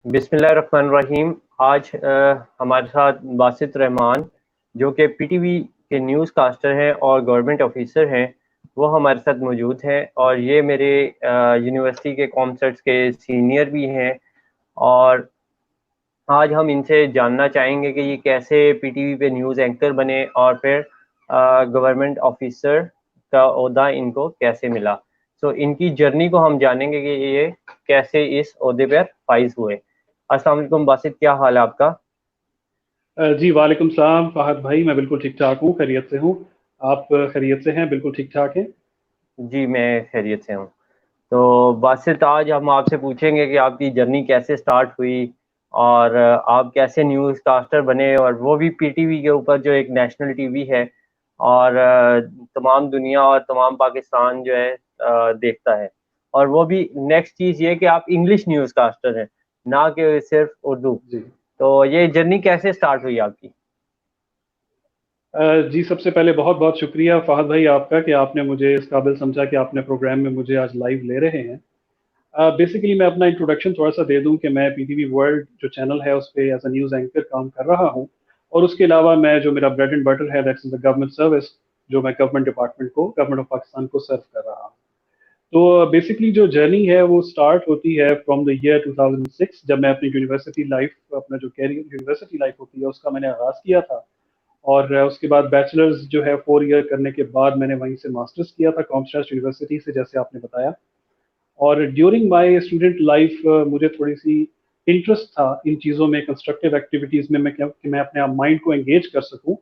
बिस्मिल्लाहिर्रहमानिर्रहीम। आज हमारे साथ बासित रहमान जो कि पीटीवी के न्यूज़ कास्टर हैं और गवर्नमेंट ऑफिसर हैं, वो हमारे साथ मौजूद हैं और ये मेरे यूनिवर्सिटी के कॉमसर्ट्स के सीनियर भी हैं। और आज हम इनसे जानना चाहेंगे कि ये कैसे पीटीवी पे न्यूज़ एंकर बने और फिर गवर्नमेंट ऑफिसर का ओहदा इनको कैसे मिला। सो इनकी जर्नी को हम जानेंगे कि ये कैसे इस ओहदे पर फाइज हुए। अस्सलाम वालेकुम बासित, क्या हाल है आपका? जी वालेकुम सलाम फहद भाई, मैं बिल्कुल ठीक ठाक हूँ, खैरियत से हूँ। आप खैरियत से हैं? बिल्कुल ठीक ठाक हैं। जी, मैं खैरियत से हूँ। तो बासित, आज हम आपसे पूछेंगे कि आपकी जर्नी कैसे स्टार्ट हुई और आप कैसे न्यूज़ कास्टर बने, और वो भी पीटीवी के ऊपर जो एक नेशनल टीवी है और तमाम दुनिया और तमाम पाकिस्तान जो है देखता है। और वो भी नेक्स्ट चीज़ ये कि आप इंग्लिश न्यूज़ कास्टर हैं, ना कि सिर्फ उर्दू। जी। तो ये जर्नी कैसे स्टार्ट हुई आपकी? जी, सबसे पहले बहुत बहुत शुक्रिया फहद भाई आपका कि आपने मुझे इस काबिल समझा कि आपने प्रोग्राम में मुझे आज लाइव ले रहे हैं। बेसिकली मैं अपना इंट्रोडक्शन थोड़ा सा दे दूं कि मैं पीटीवी वर्ल्ड जो चैनल है उस पे एज अ न्यूज़ एंकर काम कर रहा हूं, और उसके अलावा मैं जो मेरा ब्रेड एंड बटर है दैट्स द गवर्नमेंट सर्विस, जो मैं गवर्नमेंट ऑफ पाकिस्तान को सर्व कर रहा हूं। तो बेसिकली जो जर्नी है वो स्टार्ट होती है फ्रॉम द ईयर 2006, जब मैं अपनी यूनिवर्सिटी लाइफ, अपना जो कैरियर यूनिवर्सिटी लाइफ होती है उसका मैंने आगाज़ किया था। और उसके बाद बैचलर्स जो है 4 ईयर करने के बाद मैंने वहीं से मास्टर्स किया था कॉमस्टार यूनिवर्सिटी से, जैसे आपने बताया। और ड्यूरिंग माय स्टूडेंट लाइफ मुझे थोड़ी सी इंटरेस्ट था इन चीज़ों में, कंस्ट्रक्टिव एक्टिविटीज़ में, कि मैं अपने माइंड को एंगेज कर सकूँ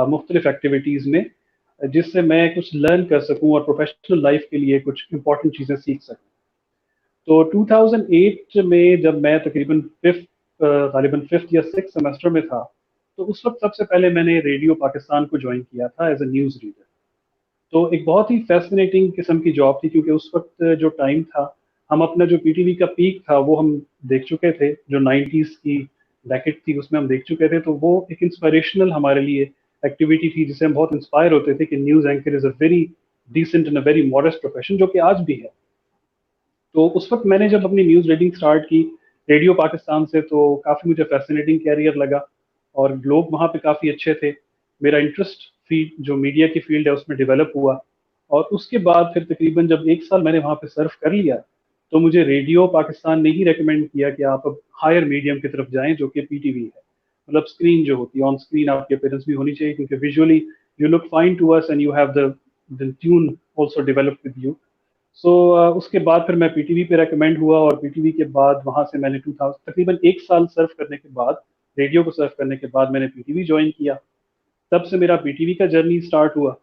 मुख्तलिफ एक्टिविटीज़ में, जिससे मैं कुछ लर्न कर सकूं और प्रोफेशनल लाइफ के लिए कुछ इंपॉर्टेंट चीज़ें सीख सकूं। तो 2008 में जब मैं तकरीबन गालिबन फिफ्थ या सिक्स सेमेस्टर में था, तो उस वक्त सबसे पहले मैंने रेडियो पाकिस्तान को ज्वाइन किया था एज अ न्यूज़ रीडर। तो एक बहुत ही फैसिनेटिंग किस्म की जॉब थी, क्योंकि उस वक्त जो टाइम था, हम अपना जो पीटीवी का पीक था वो हम देख चुके थे, जो 90s की ब्रैकेट थी उसमें हम देख चुके थे। तो वो एक इंस्पिरेशनल हमारे लिए एक्टिविटी थी, जिससे हम बहुत इंस्पायर होते थे कि news anchor is a very decent and a very modest profession, जो कि आज भी है। तो उस वक्त मैंने जब अपनी न्यूज़ रीडिंग स्टार्ट की रेडियो पाकिस्तान से, तो काफ़ी मुझे फैसिनेटिंग कैरियर लगा, और लोग वहाँ पे काफ़ी अच्छे थे। मेरा इंटरेस्ट फील्ड जो मीडिया की फील्ड है उसमें डेवलप हुआ। और उसके बाद फिर तकरीबन जब 1 साल मैंने वहाँ पे सर्व कर लिया, तो मुझे रेडियो पाकिस्तान ने ही रेकमेंड किया कि आप अब हायर मीडियम की तरफ जाएं, जो कि पीटीवी है। मतलब स्क्रीन जो होती है, ऑन स्क्रीन आपके अपेयरेंस भी होनी चाहिए, क्योंकि visually you look fine to us and you have the tune also develop with you. So उसके बाद फिर मैं पीटीवी पे रेकमेंड हुआ, और पीटीवी के बाद वहाँ से मैंने 2000 तकरीबन 1 साल सर्व करने के बाद, रेडियो को सर्व करने के बाद मैंने पीटीवी ज्वाइन किया। तब से मेरा पीटीवी का जर्नी स्टार्ट हुआ,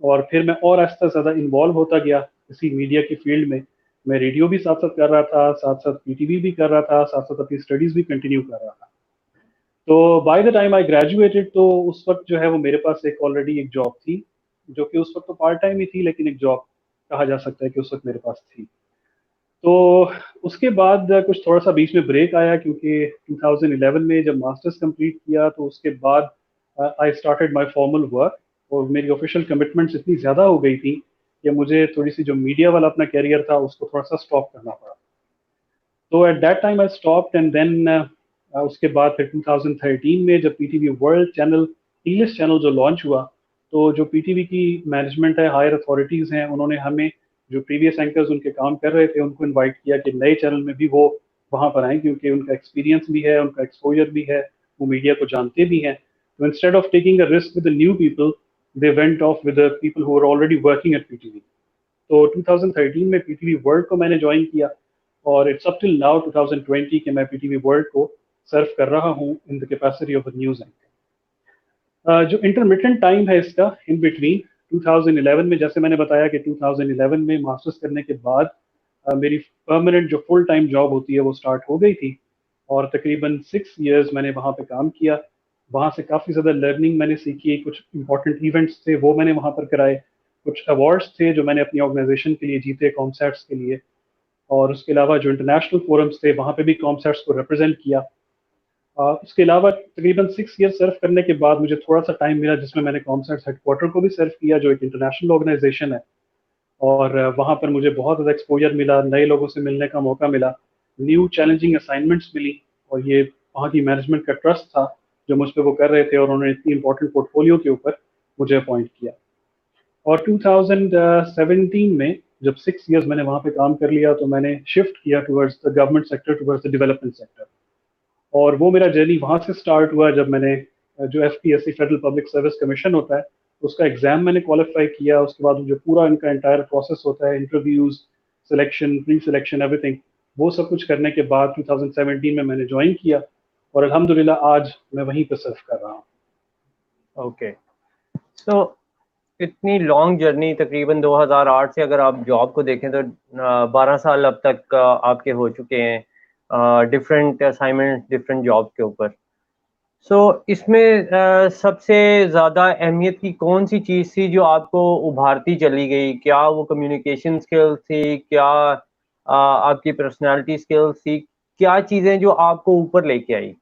और फिर मैं और आहिस्ता ज़्यादा इन्वॉल्व होता गया इसी मीडिया की फील्ड में। मैं रेडियो भी साथ साथ कर रहा था, साथ साथ पीटीवी भी कर रहा था, साथ साथ अपनी स्टडीज़ भी कंटिन्यू कर रहा था। तो by the time I graduated, तो उस वक्त जो है वो मेरे पास एक ऑलरेडी एक जॉब थी, जो कि उस वक्त तो पार्ट टाइम ही थी, लेकिन एक जॉब कहा जा सकता है कि उस वक्त मेरे पास थी। तो उसके बाद कुछ थोड़ा सा बीच में ब्रेक आया, क्योंकि 2011 में जब मास्टर्स कंप्लीट किया, तो उसके बाद I started my formal work, और मेरी ऑफिशियल कमिटमेंट्स इतनी ज़्यादा हो गई थी कि मुझे थोड़ी सी जो मीडिया वाला अपना कैरियर था उसको थोड़ा सा स्टॉप करना पड़ा। तो at that time I stopped, and then उसके बाद फिर 2013 में जब PTV world channel, English channel जो लॉन्च हुआ, तो जो पीटीवी की मैनेजमेंट है, हायर अथॉरिटीज़ हैं, उन्होंने हमें, जो प्रीवियस एंकर्स उनके काम कर रहे थे, उनको इनवाइट किया कि नए चैनल में भी वो वहाँ पर आएँ, क्योंकि उनका एक्सपीरियंस भी है, उनका एक्सपोजर भी है, वो मीडिया को जानते भी हैं। तो instead of taking a risk with the new people, they went off with the people who are already working at PTV. तो 2013 में पीटीवी वर्ल्ड को मैंने ज्वाइन किया, और इट्स अप टिल नाउ 2020 के मैं पीटीवी वर्ल्ड को सर्व कर रहा हूँ in the capacity of a news anchor. जो इंटरमिटेंट टाइम है इसका इन बिटवीन, 2011 में, जैसे मैंने बताया कि 2011 में मास्टर्स करने के बाद मेरी परमानेंट जो फुल टाइम जॉब होती है वो स्टार्ट हो गई थी, और तकरीबन 6 इयर्स मैंने वहाँ पे काम किया। वहाँ से काफ़ी ज़्यादा लर्निंग मैंने सीखी, कुछ इंपॉर्टेंट इवेंट्स थे वो मैंने वहाँ पर कराए, कुछ अवार्ड्स थे जो मैंने अपनी ऑर्गेनाइजेशन के लिए जीते कॉमसैट्स के लिए, और उसके अलावा जो इंटरनेशनल फोरम्स थे वहाँ पे भी कॉमसैट्स को रिप्रेजेंट किया। उसके अलावा तकरीबन 6 ईयर सर्व करने के बाद मुझे थोड़ा सा टाइम मिला, जिसमें मैंने कॉमसैट्स हेडक्वार्टर को भी सर्व किया, जो एक इंटरनेशनल ऑर्गेनाइजेशन है। और वहाँ पर मुझे बहुत ज़्यादा एक्सपोजर मिला, नए लोगों से मिलने का मौका मिला, न्यू चैलेंजिंग असाइनमेंट्स मिली, और ये वहाँ की मैनेजमेंट का ट्रस्ट था जो मुझ पर वो कर रहे थे, और उन्होंने इतनी इंपॉर्टेंट पोर्टफोलियो के ऊपर मुझे अपॉइंट किया। और 2017 में जब 6 इयर्स मैंने वहाँ पे काम कर लिया, तो मैंने शिफ्ट किया towards the government sector, towards the development sector. और वो मेरा जर्नी वहाँ से स्टार्ट हुआ जब मैंने जो FPSC federal public service commission होता है उसका एग्ज़ाम मैंने क्वालिफाई किया। उसके बाद जो पूरा इनका एंटायर प्रोसेस होता है, interviews, selection, pre selection, everything, वो सब कुछ करने के बाद 2017 में मैंने ज्वाइन किया, और अल्हम्दुलिल्लाह आज मैं वहीं पर सर्व कर रहा हूँ। ओके, सो इतनी लॉन्ग जर्नी, तकरीबन 2008 से अगर आप जॉब को देखें तो 12 साल अब तक आपके हो चुके हैं डिफरेंट असाइनमेंट, डिफरेंट जॉब के ऊपर। सो इसमें सबसे ज़्यादा अहमियत की कौन सी चीज़ थी जो आपको उभारती चली गई? क्या वो कम्युनिकेशन स्किल्स थी? क्या आपकी पर्सनालिटी स्किल्स थी? क्या चीज़ें जो आपको ऊपर लेके आई?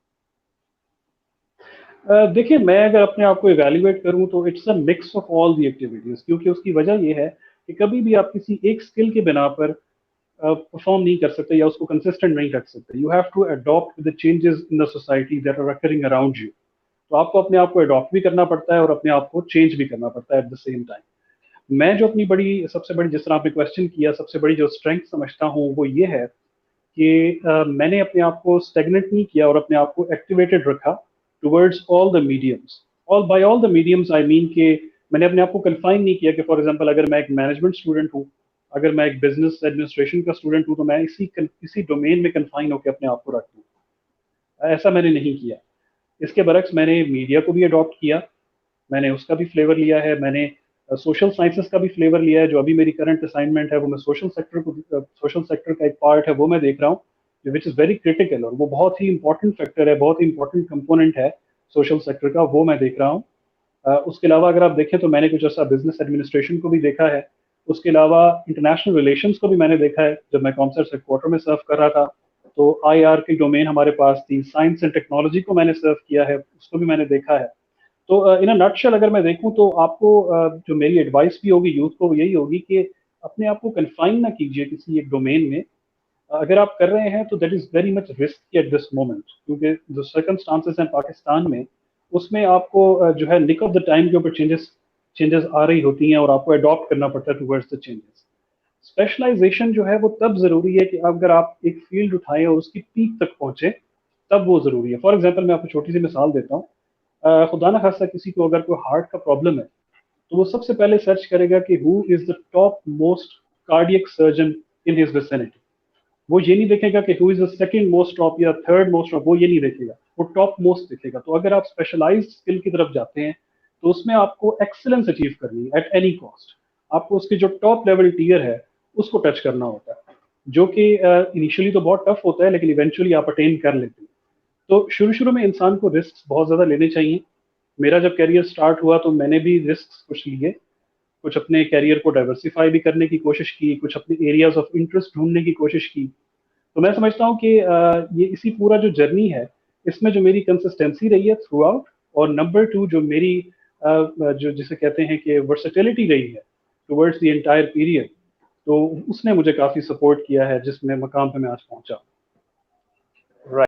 देखिए, मैं अगर अपने आप को इवैल्यूएट करूं तो it's a mix of all the activities, क्योंकि उसकी वजह ये है कि कभी भी आप किसी एक स्किल के बिना पर परफॉर्म नहीं कर सकते या उसको कंसिस्टेंट नहीं रख सकते। You have to adopt the changes in the society that are occurring around you. तो आपको अपने आप को अडॉप्ट भी करना पड़ता है और अपने आप को चेंज भी करना पड़ता है एट द सेम टाइम। मैं जो अपनी सबसे बड़ी, जिस तरह आपने क्वेश्चन किया, सबसे बड़ी जो स्ट्रेंथ समझता हूँ वो ये है कि मैंने अपने आप को स्टेगनेंट नहीं किया और अपने आप को एक्टिवेटेड रखा towards all the mediums. All by all the mediums I mean कि मैंने अपने आप को कन्फाइन नहीं किया कि फॉर एग्जांपल अगर मैं एक मैनेजमेंट स्टूडेंट हूँ, अगर मैं एक बिजनेस एडमिनिस्ट्रेशन का स्टूडेंट हूँ, तो मैं इसी डोमेन में कन्फाइन होकर अपने आप को रख दूँ। ऐसा मैंने नहीं किया। इसके बरक्स मैंने मीडिया को भी अडॉप्ट किया, मैंने उसका भी फ्लेवर लिया है, मैंने सोशल साइंसेस का भी फ्लेवर लिया है। जो अभी मेरी करंट असाइनमेंट है वो मैं सोशल सेक्टर का एक पार्ट है वो मैं देख रहा हूँ, विच इज़ वेरी क्रिटिकल, और वो बहुत ही इंपॉर्टेंट फैक्टर है, बहुत ही इंपॉर्टेंट कंपोनेंट है सोशल सेक्टर का, वो मैं देख रहा हूँ। उसके अलावा अगर आप देखें तो मैंने कुछ ऐसा बिजनेस एडमिनिस्ट्रेशन को भी देखा है। उसके अलावा इंटरनेशनल रिलेशंस को भी मैंने देखा है। जब मैं कॉमसर्स हेडक्वार्टर में सर्व कर रहा था तो IR की डोमेन हमारे पास थी। साइंस एंड टेक्नोलॉजी को मैंने सर्व किया है, उसको भी मैंने देखा है। तो इन अ नटशेल अगर मैं देखूं तो आपको जो मेरी एडवाइस भी होगी यूथ को, वो यही होगी कि अपने आप को कन्फाइन ना कीजिए किसी एक डोमेन में। अगर आप कर रहे हैं तो that is very much risk at this moment, क्योंकि जो सर्कमस्टांसेस हैं पाकिस्तान में, उसमें आपको जो है निक ऑफ द टाइम के ऊपर चेंजेस चेंजेस आ रही होती हैं और आपको अडॉप्ट करना पड़ता है टुवर्ड्स द चेंजेस। स्पेशलाइजेशन जो है वो तब ज़रूरी है कि अगर आप एक फील्ड उठाएं और उसकी पीक तक पहुंचे, तब वो ज़रूरी है। फॉर एग्जाम्पल मैं आपको छोटी सी मिसाल देता हूँ। खुदा ना खास्ता किसी को अगर कोई हार्ट का प्रॉब्लम है तो वो सबसे पहले सर्च करेगा कि who is the top most cardiac surgeon in his vicinity. वो ये नहीं देखेगा कि who is the second most top या थर्ड मोस्ट टॉप, वो ये नहीं देखेगा, वो टॉप मोस्ट देखेगा। तो अगर आप स्पेशलाइज्ड स्किल की तरफ जाते हैं तो उसमें आपको एक्सीलेंस अचीव करनी है एट एनी कॉस्ट। आपको उसकी जो टॉप लेवल टीयर है उसको टच करना होता है, जो कि इनिशियली तो बहुत टफ होता है लेकिन इवेंचुअली आप अटेन कर लेते हैं। तो शुरू शुरू में इंसान को रिस्क बहुत ज़्यादा लेने चाहिए। मेरा जब करियर स्टार्ट हुआ तो मैंने भी रिस्क कुछ लिए, कुछ अपने करियर को डाइवर्सिफाई भी करने की कोशिश की, कुछ अपने एरियाज ऑफ इंटरेस्ट ढूंढने की कोशिश की। तो मैं समझता हूँ कि ये इसी पूरा जो जर्नी है इसमें जो मेरी कंसिस्टेंसी रही है थ्रू आउट, और नंबर 2 जो मेरी जो जिसे कहते हैं कि वर्सेटिलिटी रही है टुवर्ड्स द एंटायर पीरियड, तो उसने मुझे काफ़ी सपोर्ट किया है जिसमें मकाम पे मैं आज पहुंचा। राइट।